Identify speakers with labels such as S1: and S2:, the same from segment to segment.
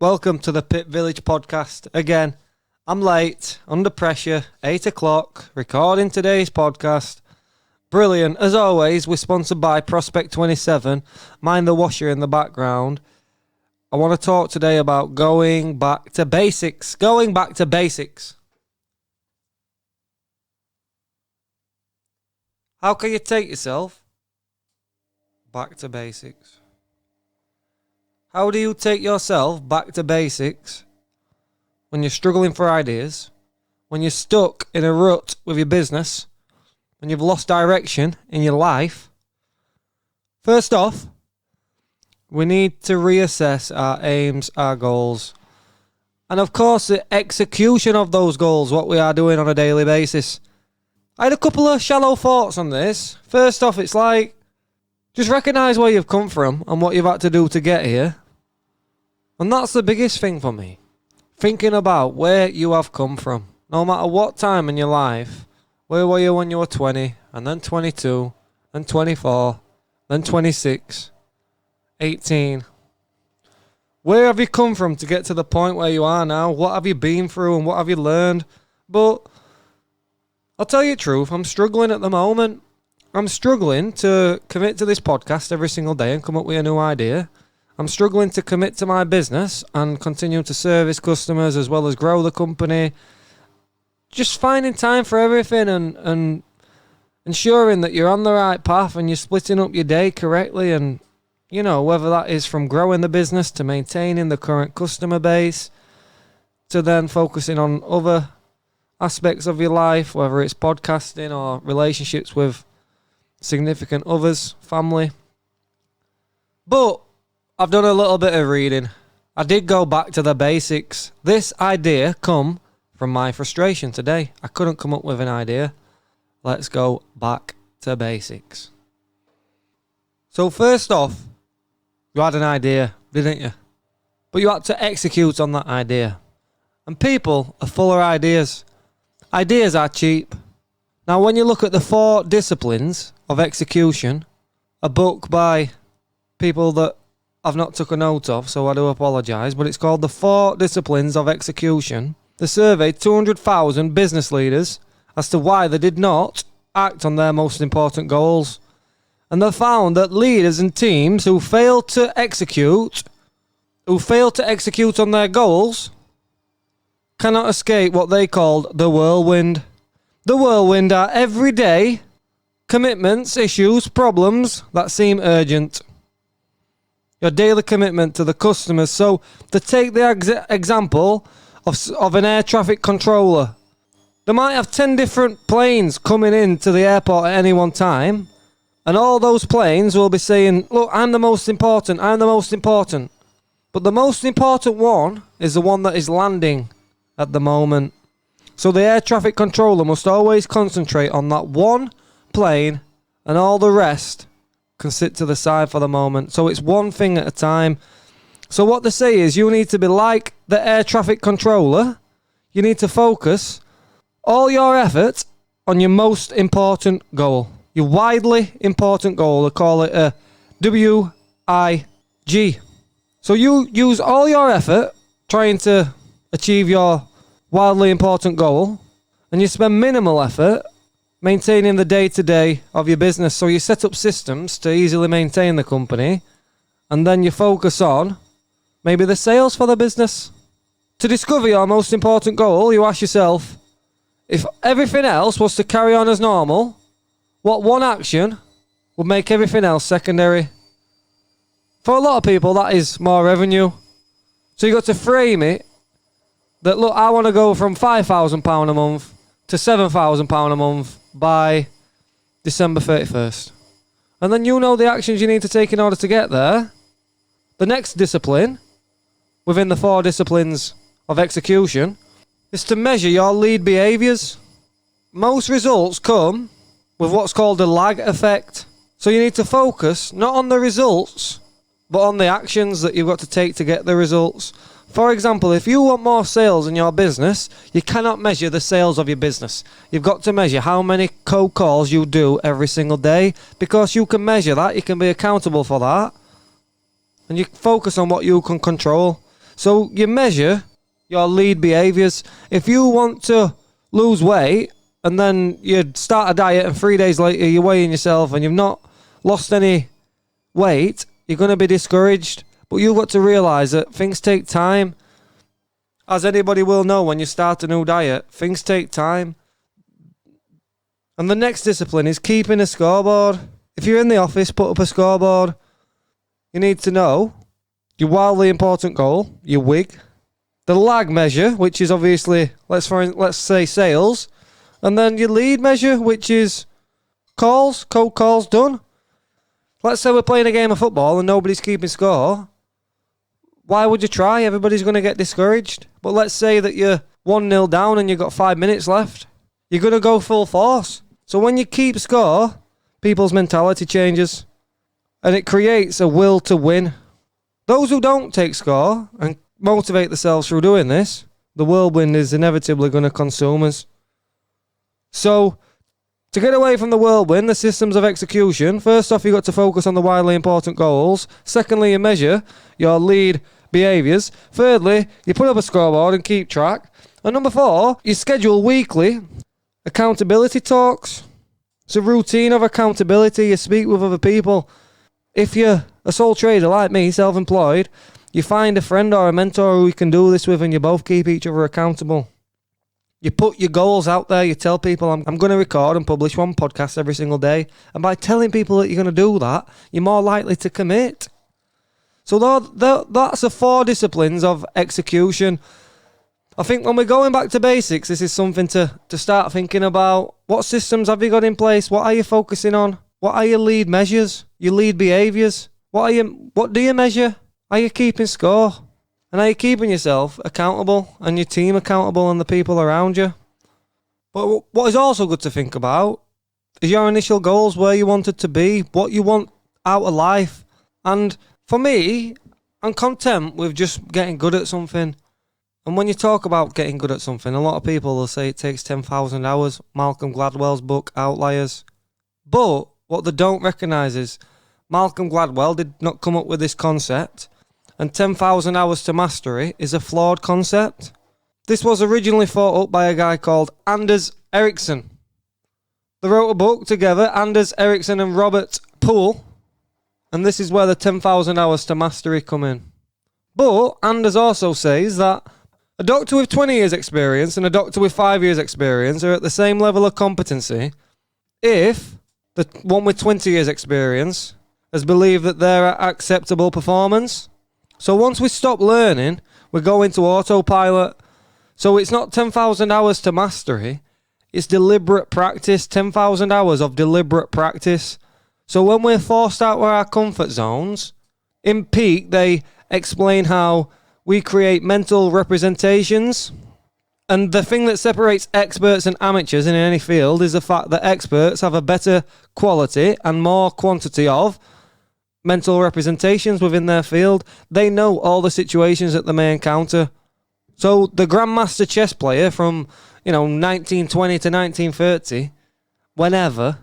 S1: Welcome to the Pit Village podcast. Again, I'm late, under pressure, 8 o'clock, recording today's podcast. Brilliant. As always, we're sponsored by Prospect 27. Mind the washer in the background. I want to talk today about going back to basics. Going back to basics. How can you take yourself back to basics? How do you take yourself back to basics when you're struggling for ideas, when you're stuck in a rut with your business, when you've lost direction in your life? First off, we need to reassess our aims, our goals, and of course the execution of those goals, what we are doing on a daily basis. I had a couple of shallow thoughts on this. First off, it's like, just recognise where you've come from and what you've had to do to get here. And that's the biggest thing for me. Thinking about where you have come from. No matter what time in your life. Where were you when you were 20, and then 22, then 24, then 26, 18. Where have you come from to get to the point where you are now? What have you been through and what have you learned? But I'll tell you the truth, I'm struggling at the moment. I'm struggling to commit to this podcast every single day and come up with a new idea. I'm struggling to commit to my business and continue to service customers as well as grow the company. Just finding time for everything and ensuring that you're on the right path and you're splitting up your day correctly, and you know, whether that is from growing the business to maintaining the current customer base to then focusing on other aspects of your life, whether it's podcasting or relationships with significant others, family. But I've done a little bit of reading. I did go back to the basics. This idea come from my frustration today. I couldn't come up with an idea. Let's go back to basics. So first off, you had an idea, didn't you? But you had to execute on that idea. And people are full of ideas. Ideas are cheap. Now, when you look at the 4 disciplines of execution, a book by people that I've not took a note of, so I do apologise, but it's called The 4 Disciplines of Execution. They surveyed 200,000 business leaders as to why they did not act on their most important goals. And they found that leaders and teams who fail to execute on their goals cannot escape what they called the whirlwind. The whirlwind are everyday commitments, issues, problems that seem urgent. Your daily commitment to the customers. So to take the example of an air traffic controller, they might have 10 different planes coming into the airport at any one time, and all those planes will be saying, look, I'm the most important. But the most important one is the one that is landing at the moment. So the air traffic controller must always concentrate on that one plane, and all the rest can sit to the side for the moment. So it's one thing at a time. So what they say is you need to be like the air traffic controller. You need to focus all your effort on your most important goal. Your widely important goal. They call it a WIG. So you use all your effort trying to achieve your wildly important goal, and you spend minimal effort maintaining the day-to-day of your business. So you set up systems to easily maintain the company, and then you focus on maybe the sales for the business. To discover your most important goal, you ask yourself, if everything else was to carry on as normal, what one action would make everything else secondary? For a lot of people, that is more revenue. So you got to frame it that, look, I want to go from £5,000 a month to £7,000 a month by December 31st. And then you know the actions you need to take in order to get there. The next discipline, within the 4 disciplines of execution, is to measure your lead behaviours. Most results come with what's called a lag effect. So you need to focus not on the results, but on the actions that you've got to take to get the results. For example, if you want more sales in your business, you cannot measure the sales of your business. You've got to measure how many cold calls you do every single day, because you can measure that, you can be accountable for that, and you focus on what you can control. So you measure your lead behaviours. If you want to lose weight and then you start a diet and 3 days later you're weighing yourself and you've not lost any weight, you're going to be discouraged. But you've got to realise that things take time. As anybody will know, when you start a new diet, things take time. And the next discipline is keeping a scoreboard. If you're in the office, put up a scoreboard. You need to know your wildly important goal, your WIG, the lag measure, which is obviously, let's say sales, and then your lead measure, which is calls, cold calls done. Let's say we're playing a game of football and nobody's keeping score. Why would you try? Everybody's going to get discouraged. But let's say that you're 1-0 down and you've got 5 minutes left. You're going to go full force. So when you keep score, people's mentality changes and it creates a will to win. Those who don't take score and motivate themselves through doing this, the whirlwind is inevitably going to consume us. So to get away from the whirlwind, the systems of execution, first off, you've got to focus on the widely important goals. Secondly, you measure your lead behaviours. Thirdly, you put up a scoreboard and keep track. And number 4, you schedule weekly accountability talks. It's a routine of accountability. You speak with other people. If you're a sole trader like me, self-employed, you find a friend or a mentor who you can do this with and you both keep each other accountable. You put your goals out there. You tell people, I'm going to record and publish 1 podcast every single day. And by telling people that you're going to do that, you're more likely to commit. So that's the 4 disciplines of execution. I think when we're going back to basics, this is something to start thinking about. What systems have you got in place? What are you focusing on? What are your lead measures? Your lead behaviours? What do you measure? Are you keeping score? And are you keeping yourself accountable and your team accountable and the people around you? But what is also good to think about is your initial goals, where you wanted to be, what you want out of life. And for me, I'm content with just getting good at something. And when you talk about getting good at something, a lot of people will say it takes 10,000 hours. Malcolm Gladwell's book, Outliers. But what they don't recognise is Malcolm Gladwell did not come up with this concept. And 10,000 hours to mastery is a flawed concept. This was originally thought up by a guy called Anders Ericsson. They wrote a book together, Anders Ericsson and Robert Poole. And this is where the 10,000 hours to mastery come in. But Anders also says that a doctor with 20 years experience and a doctor with 5 years experience are at the same level of competency if the one with 20 years experience has believed that they're at acceptable performance. So once we stop learning, we go into autopilot. So it's not 10,000 hours to mastery, it's deliberate practice, 10,000 hours of deliberate practice. So when we're forced out of our comfort zones, in Peak they explain how we create mental representations. And the thing that separates experts and amateurs in any field is the fact that experts have a better quality and more quantity of mental representations within their field. They know all the situations that they may encounter. So the grandmaster chess player from 1920 to 1930, whenever,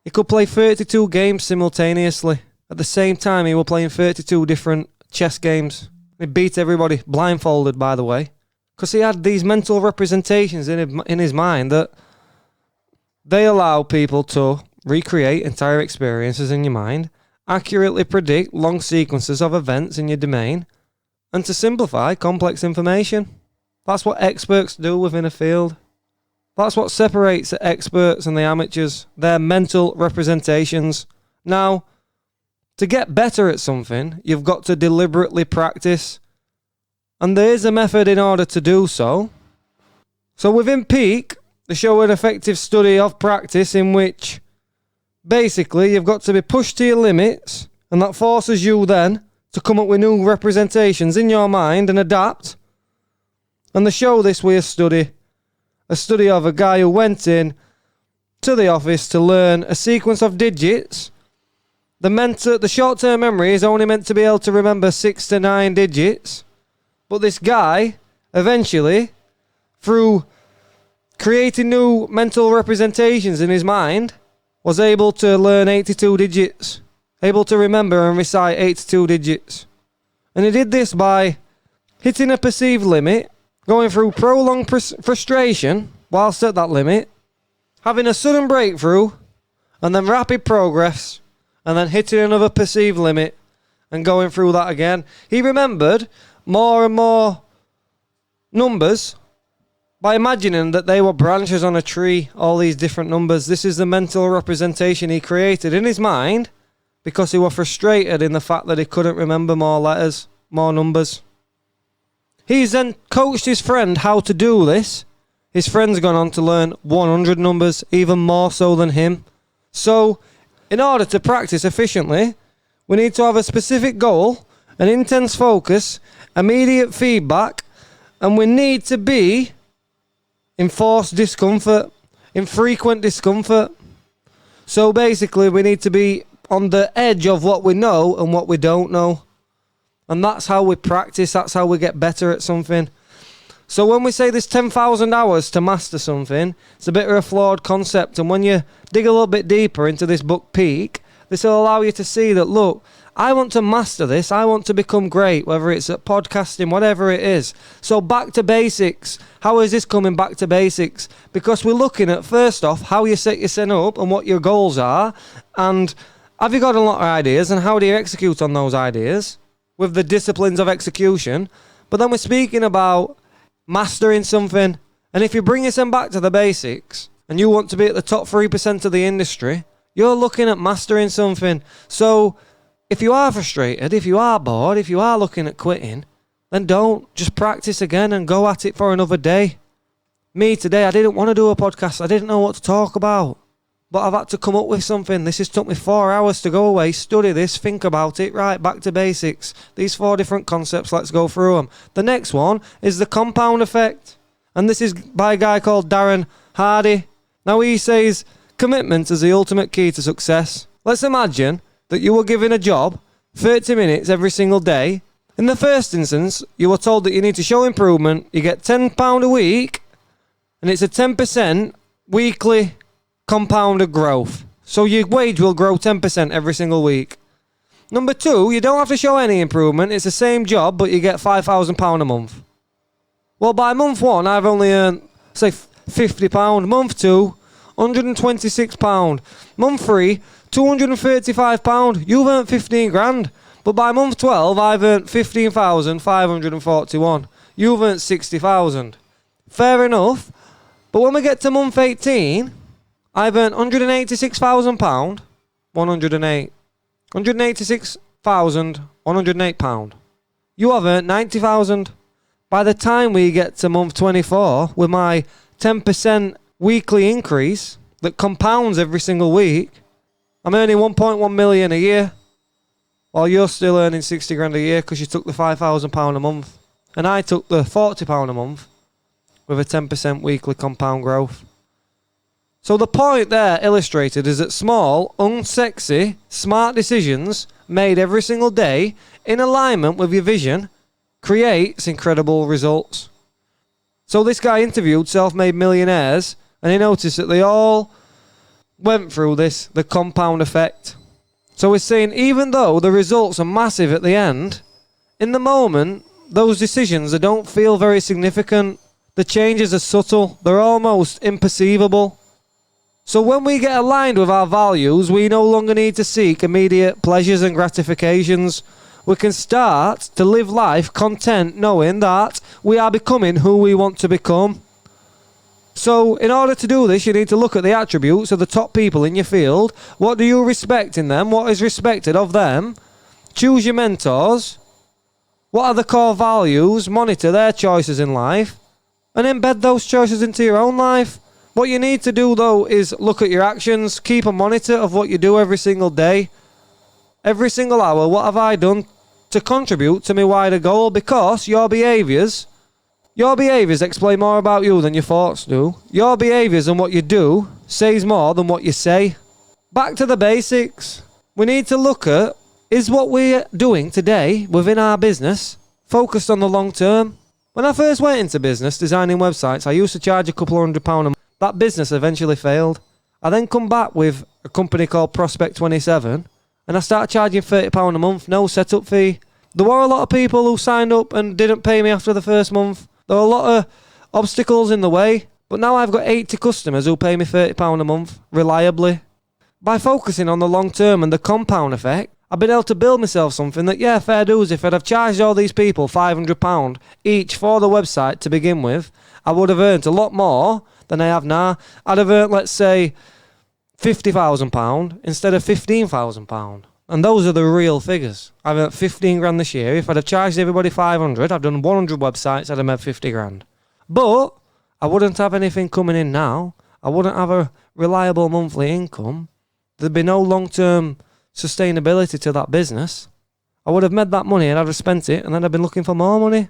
S1: he could play 32 games simultaneously. At the same time, he was playing 32 different chess games. He beat everybody, blindfolded, by the way, because he had these mental representations in his mind that they allow people to recreate entire experiences in your mind, accurately predict long sequences of events in your domain, and to simplify complex information. That's what experts do within a field. That's what separates the experts and the amateurs, their mental representations. Now, to get better at something, you've got to deliberately practice. And there is a method in order to do so. So within Peak, they show an effective study of practice in which basically you've got to be pushed to your limits, and that forces you then to come up with new representations in your mind and adapt. And they show this with a study of a guy who went in to the office to learn a sequence of digits. The short-term memory is only meant to be able to remember 6 to 9 digits. But this guy, eventually, through creating new mental representations in his mind, was able to learn 82 digits. Able to remember and recite 82 digits. And he did this by hitting a perceived limit, going through prolonged frustration whilst at that limit, having a sudden breakthrough, and then rapid progress, and then hitting another perceived limit and going through that again. He remembered more and more numbers by imagining that they were branches on a tree, all these different numbers. This is the mental representation he created in his mind because he was frustrated in the fact that he couldn't remember more letters, more numbers. He's then coached his friend how to do this. His friend's gone on to learn 100 numbers, even more so than him. So, in order to practice efficiently, we need to have a specific goal, an intense focus, immediate feedback, and we need to be in forced discomfort, in frequent discomfort. So basically, we need to be on the edge of what we know and what we don't know. And that's how we practice, that's how we get better at something. So when we say there's 10,000 hours to master something, it's a bit of a flawed concept. And when you dig a little bit deeper into this book, Peak, this will allow you to see that, look, I want to master this. I want to become great, whether it's at podcasting, whatever it is. So back to basics. How is this coming back to basics? Because we're looking at, first off, how you set yourself up and what your goals are. And have you got a lot of ideas and how do you execute on those ideas with the disciplines of execution? But then we're speaking about mastering something. And if you bring yourself back to the basics and you want to be at the top 3% of the industry, you're looking at mastering something. So if you are frustrated, if you are bored, if you are looking at quitting, then don't. Just practice again and go at it for another day. Me today, I didn't want to do a podcast. I didn't know what to talk about. But I've had to come up with something. This has took me 4 hours to go away, study this, think about it. Right, back to basics. These 4 different concepts, let's go through them. The next one is the compound effect. And this is by a guy called Darren Hardy. Now he says, commitment is the ultimate key to success. Let's imagine that you were given a job, 30 minutes every single day. In the first instance, you were told that you need to show improvement. You get £10 a week, and it's a 10% weekly compounded growth. So your wage will grow 10% every single week. Number 2, you don't have to show any improvement. It's the same job, but you get £5,000 a month. Well, by month 1, I've only earned, say, £50. Month 2, £126. Month 3, £235. You've earned 15 grand. But by month 12, I've earned 15,541. You've earned 60,000. Fair enough. But when we get to month 18, I've earned £186,000. 108. £186,108. You have earned 90,000. By the time we get to month 24, with my 10% weekly increase that compounds every single week, I'm earning 1.1 million a year, while you're still earning 60 grand a year because you took the £5,000 a month. And I took the £40 a month with a 10% weekly compound growth. So the point there illustrated is that small, unsexy, smart decisions made every single day in alignment with your vision creates incredible results. So this guy interviewed self-made millionaires and he noticed that they all went through this, the compound effect. So we're saying even though the results are massive at the end, in the moment, those decisions, they don't feel very significant. The changes are subtle. They're almost imperceivable. So when we get aligned with our values, we no longer need to seek immediate pleasures and gratifications. We can start to live life content knowing that we are becoming who we want to become. So in order to do this, you need to look at the attributes of the top people in your field. What do you respect in them? What is respected of them? Choose your mentors. What are the core values? Monitor their choices in life. And embed those choices into your own life. What you need to do, though, is look at your actions. Keep a monitor of what you do every single day. Every single hour, what have I done to contribute to my wider goal? Because your behaviours explain more about you than your thoughts do. Your behaviours and what you do says more than what you say. Back to the basics. We need to look at, is what we're doing today within our business focused on the long term? When I first went into business designing websites, I used to charge a couple of £100 a month. That business eventually failed. I then come back with a company called Prospect 27 and I started charging £30 a month, no setup fee. There were a lot of people who signed up and didn't pay me after the first month. There were a lot of obstacles in the way. But now I've got 80 customers who pay me £30 a month, reliably. By focusing on the long term and the compound effect, I've been able to build myself something that, yeah, fair dues, if I'd have charged all these people £500 each for the website to begin with, I would have earned a lot more than I have now. I'd have earned, let's say, £50,000 instead of £15,000. And those are the real figures. I've earned 15 grand this year. If I'd have charged everybody 500, I've done 100 websites, I'd have made 50 grand. But I wouldn't have anything coming in now. I wouldn't have a reliable monthly income. There'd be no long-term sustainability to that business. I would have made that money and I'd have spent it, and then I've been looking for more money.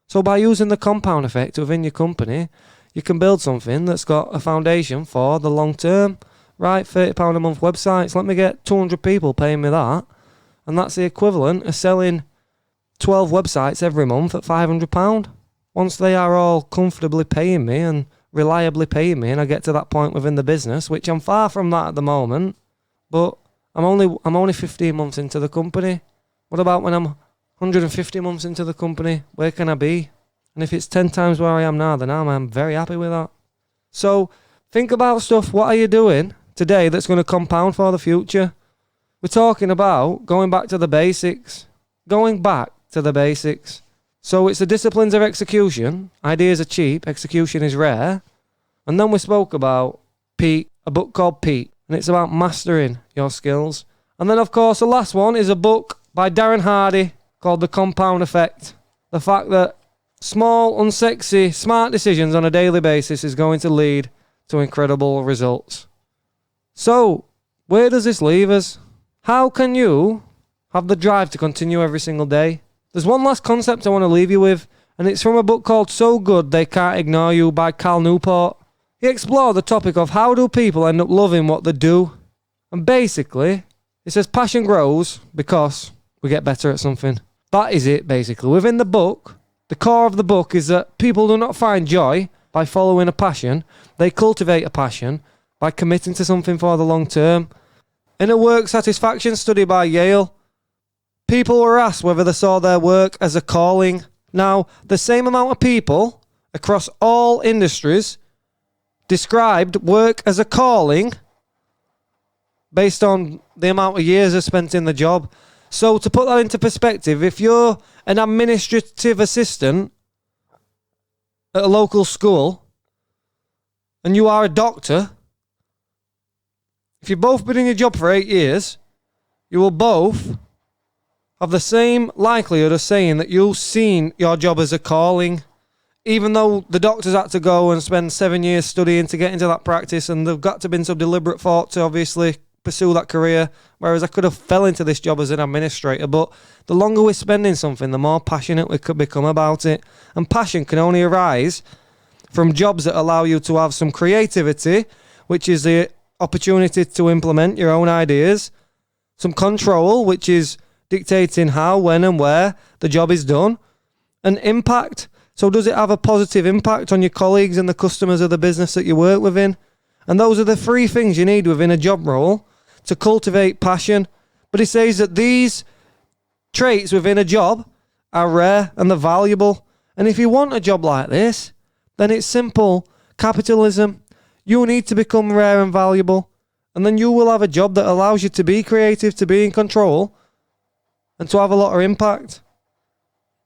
S1: So by using the compound effect within your company, you can build something that's got a foundation for the long term. Right, £30 a month websites. Let me get 200 people paying me that. And that's the equivalent of selling 12 websites every month at £500. Once they are all comfortably paying me and reliably paying me, and I get to that point within the business, which I'm far from that at the moment, but I'm only 15 months into the company. What about when I'm 150 months into the company? Where can I be? And if it's 10 times where I am now, then I'm very happy with that. So think about stuff. What are you doing today that's going to compound for the future? We're talking about going back to the basics. Going back to the basics. So it's the disciplines of execution. Ideas are cheap, execution is rare. And then we spoke about Peak, a book called Peak, and it's about mastering your skills. And then, of course, the last one is a book by Darren Hardy called The Compound Effect. The fact that small, unsexy, smart decisions on a daily basis is going to lead to incredible results. So, where does this leave us? How can you have the drive to continue every single day? There's one last concept I want to leave you with, and it's from a book called So Good They Can't Ignore You by Cal Newport. He explored the topic of how do people end up loving what they do. And basically, it says passion grows because we get better at something. That is it, basically. Within the book, the core of the book is that people do not find joy by following a passion. They cultivate a passion by committing to something for the long term. In a work satisfaction study by Yale, people were asked whether they saw their work as a calling. Now, the same amount of people across all industries described work as a calling based on the amount of years they spent in the job. So to put that into perspective, if you're an administrative assistant at a local school and you are a doctor, if you've both been in your job for 8 years, you will both have the same likelihood of saying that you've seen your job as a calling. Even though the doctors had to go and spend 7 years studying to get into that practice, and they've got to have been some deliberate thought to obviously pursue that career, whereas I could have fell into this job as an administrator. But the longer we spend in something, the more passionate we could become about it. And passion can only arise from jobs that allow you to have some creativity, which is the opportunity to implement your own ideas, some control, which is dictating how, when and where the job is done, and impact. So does it have a positive impact on your colleagues and the customers of the business that you work within? And those are the 3 things you need within a job role to cultivate passion. But he says that these traits within a job are rare and they're valuable. And if you want a job like this, then it's simple. Capitalism. You need to become rare and valuable. And then you will have a job that allows you to be creative, to be in control, and to have a lot of impact.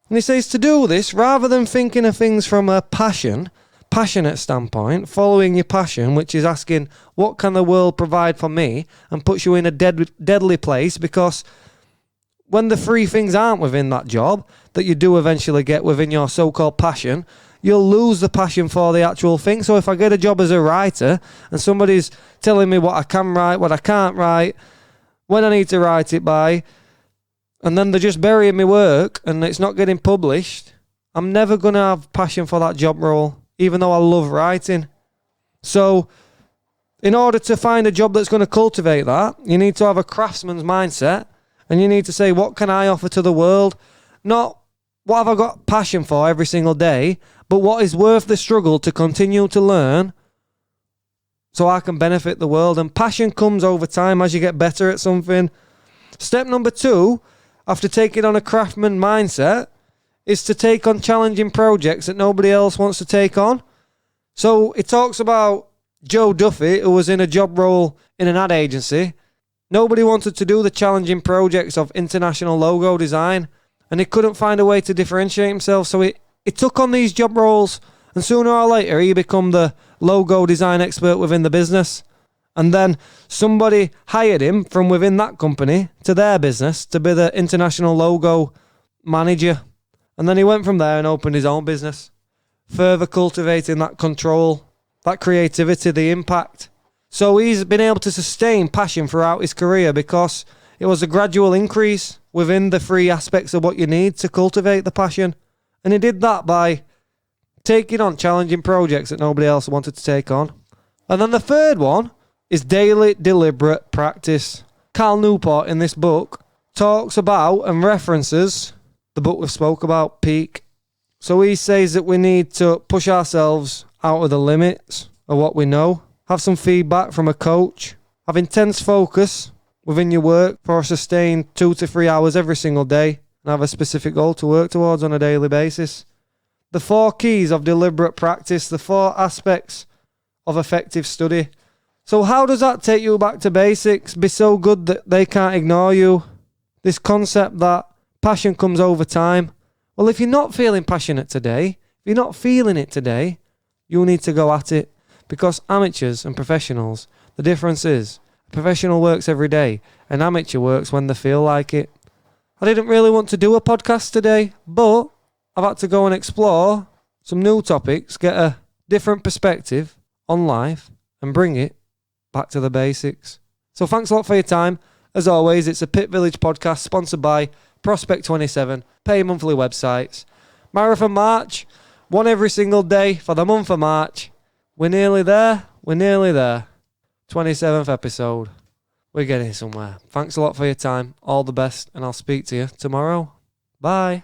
S1: And he says to do this, rather than thinking of things from a passionate standpoint, following your passion, which is asking, what can the world provide for me, and puts you in a deadly place, because when the 3 things aren't within that job that you do eventually get within your so-called passion, you'll lose the passion for the actual thing. So if I get a job as a writer and somebody's telling me what I can write, what I can't write, when I need to write it by, and then they're just burying my work and it's not getting published, I'm never going to have passion for that job role, even though I love writing. So in order to find a job that's going to cultivate that, you need to have a craftsman's mindset, and you need to say, what can I offer to the world? Not what have I got passion for every single day, but what is worth the struggle to continue to learn so I can benefit the world. And passion comes over time as you get better at something. Step number 2, after taking on a craftsman mindset is to take on challenging projects that nobody else wants to take on. So it talks about Joe Duffy, who was in a job role in an ad agency. Nobody wanted to do the challenging projects of international logo design, and he couldn't find a way to differentiate himself. So he took on these job roles, and sooner or later he became the logo design expert within the business. And then somebody hired him from within that company to their business to be the international logo manager. And then he went from there and opened his own business, further cultivating that control, that creativity, the impact. So he's been able to sustain passion throughout his career because it was a gradual increase within the three aspects of what you need to cultivate the passion. And he did that by taking on challenging projects that nobody else wanted to take on. And then the third one is daily deliberate practice. Cal Newport in this book talks about and references the book we spoke about, Peak. So he says that we need to push ourselves out of the limits of what we know, have some feedback from a coach, have intense focus within your work for a sustained 2 to 3 hours every single day, and have a specific goal to work towards on a daily basis. The 4 keys of deliberate practice, the 4 aspects of effective study. So how does that take you back to basics? Be so good that they can't ignore you. This concept that passion comes over time. Well, if you're not feeling passionate today, if you're not feeling it today, you'll need to go at it. Because amateurs and professionals, the difference is, a professional works every day, an amateur works when they feel like it. I didn't really want to do a podcast today, but I've had to go and explore some new topics, get a different perspective on life, and bring it back to the basics. So thanks a lot for your time. As always, it's a Pit Village podcast sponsored by Prospect 27, pay monthly websites. Marathon March, one every single day for the month of March. We're nearly there. 27th episode. We're getting somewhere. Thanks a lot for your time. All the best, and I'll speak to you tomorrow. Bye.